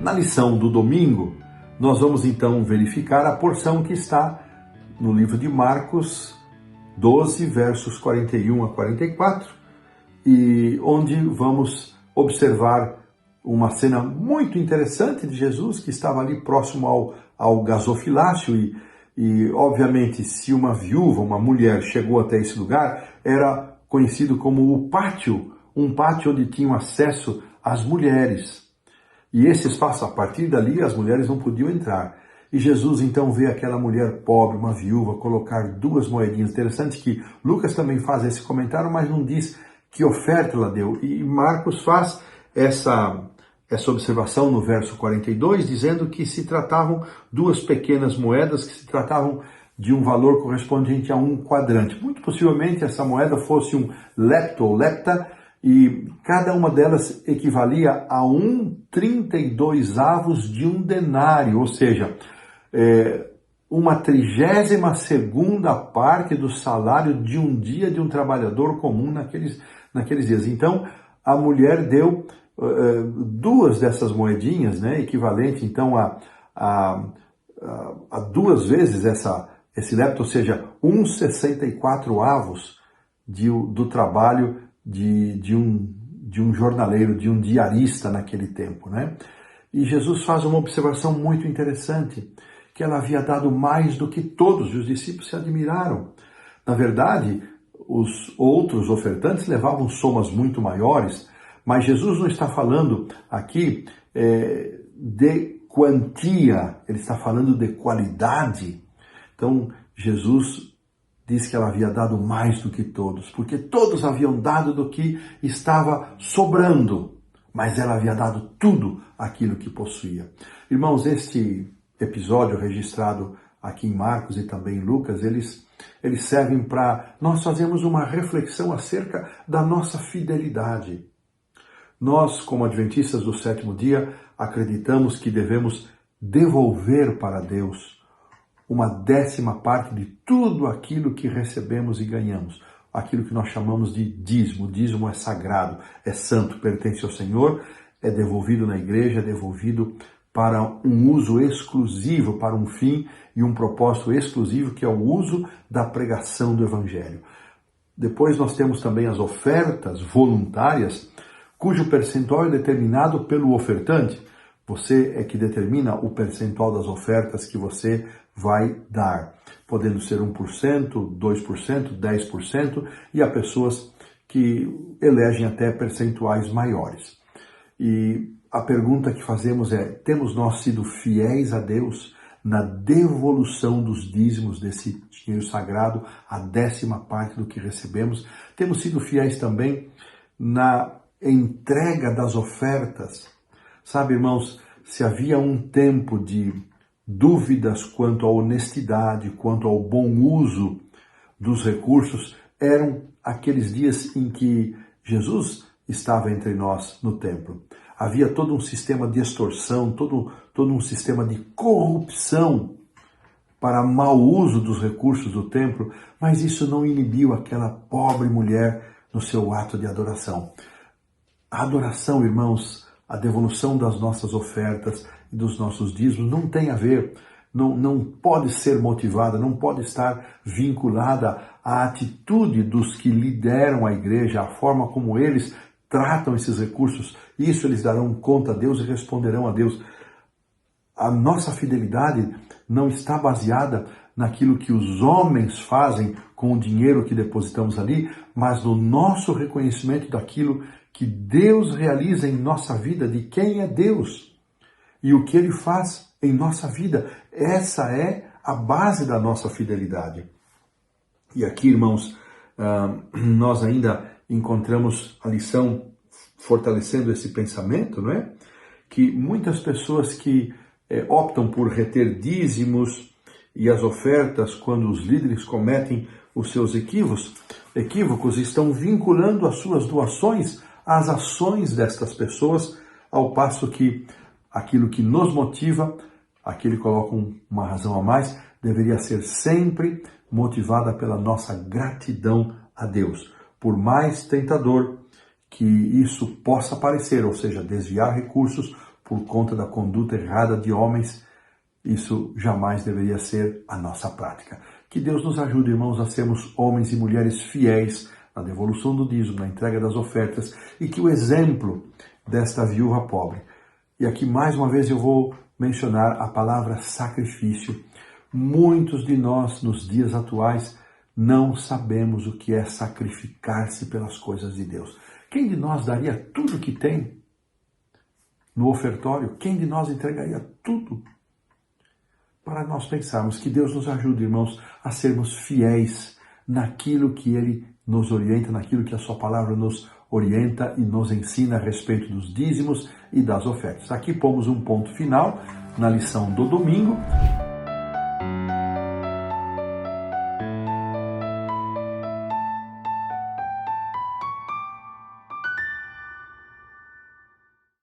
Na lição do domingo, nós vamos então verificar a porção que está no livro de Marcos 12, versos 41 a 44, e onde vamos observar uma cena muito interessante de Jesus, que estava ali próximo ao gasofilácio, e obviamente se uma viúva, uma mulher, chegou até esse lugar, era conhecido como o pátio, um pátio onde tinham acesso as mulheres. E esse espaço, a partir dali, as mulheres não podiam entrar. E Jesus então vê aquela mulher pobre, uma viúva, colocar 2 moedinhas. Interessante que Lucas também faz esse comentário, mas não diz que oferta ela deu. E Marcos faz essa observação no verso 42, dizendo que se tratavam 2 pequenas moedas, que se tratavam de um valor correspondente a 1 quadrante. Muito possivelmente essa moeda fosse um lepto ou lepta, e cada uma delas equivalia a 1/32 de um denário, ou seja, uma 32ª parte do salário de um dia de um trabalhador comum naqueles dias. Então, a mulher deu 2 dessas moedinhas, né, equivalente então a 2 vezes esse lepto, ou seja, 1/64 do trabalho de um jornaleiro, de um diarista naquele tempo, né? E Jesus faz uma observação muito interessante, que ela havia dado mais do que todos, e os discípulos se admiraram. Na verdade, os outros ofertantes levavam somas muito maiores, mas Jesus não está falando aqui de quantia, ele está falando de qualidade. Então, Jesus diz que ela havia dado mais do que todos, porque todos haviam dado do que estava sobrando, mas ela havia dado tudo aquilo que possuía. Irmãos, este episódio registrado aqui em Marcos e também em Lucas, eles servem para nós fazermos uma reflexão acerca da nossa fidelidade. Nós, como adventistas do 7º dia, acreditamos que devemos devolver para Deus uma 10ª parte de tudo aquilo que recebemos e ganhamos. Aquilo que nós chamamos de dízimo. O dízimo é sagrado, é santo, pertence ao Senhor, é devolvido na igreja, é devolvido para um uso exclusivo, para um fim e um propósito exclusivo, que é o uso da pregação do Evangelho. Depois nós temos também as ofertas voluntárias, cujo percentual é determinado pelo ofertante. Você é que determina o percentual das ofertas que você vai dar, podendo ser 1%, 2%, 10%, e há pessoas que elegem até percentuais maiores. E a pergunta que fazemos é: temos nós sido fiéis a Deus na devolução dos dízimos desse dinheiro sagrado, a 10ª parte do que recebemos? Temos sido fiéis também na entrega das ofertas? Sabe, irmãos, se havia um tempo de dúvidas quanto à honestidade, quanto ao bom uso dos recursos, eram aqueles dias em que Jesus estava entre nós no templo. Havia todo um sistema de extorsão, todo um sistema de corrupção para mau uso dos recursos do templo, mas isso não inibiu aquela pobre mulher no seu ato de adoração. A adoração, irmãos, a devolução das nossas ofertas e dos nossos dízimos não tem a ver, não pode ser motivada, não pode estar vinculada à atitude dos que lideram a igreja, à forma como eles tratam esses recursos. Isso eles darão conta a Deus e responderão a Deus. A nossa fidelidade não está baseada naquilo que os homens fazem com o dinheiro que depositamos ali, mas no nosso reconhecimento daquilo que Deus realiza em nossa vida, de quem é Deus e o que Ele faz em nossa vida. Essa é a base da nossa fidelidade. E aqui, irmãos, nós ainda encontramos a lição fortalecendo esse pensamento, não é? Que muitas pessoas que optam por reter dízimos e as ofertas quando os líderes cometem os seus equívocos, estão vinculando as suas doações às ações destas pessoas, ao passo que aquilo que nos motiva, aqui ele coloca uma razão a mais, deveria ser sempre motivada pela nossa gratidão a Deus. Por mais tentador que isso possa parecer, ou seja, desviar recursos, por conta da conduta errada de homens. Isso jamais deveria ser a nossa prática. Que Deus nos ajude, irmãos, a sermos homens e mulheres fiéis na devolução do dízimo, na entrega das ofertas, e que o exemplo desta viúva pobre, e aqui mais uma vez eu vou mencionar a palavra sacrifício. Muitos de nós, nos dias atuais, não sabemos o que é sacrificar-se pelas coisas de Deus. Quem de nós daria tudo o que tem no ofertório? Quem de nós entregaria tudo? Para nós pensarmos. Que Deus nos ajude, irmãos, a sermos fiéis naquilo que Ele nos orienta, naquilo que a sua palavra nos orienta e nos ensina a respeito dos dízimos e das ofertas. Aqui pomos um ponto final na lição do domingo.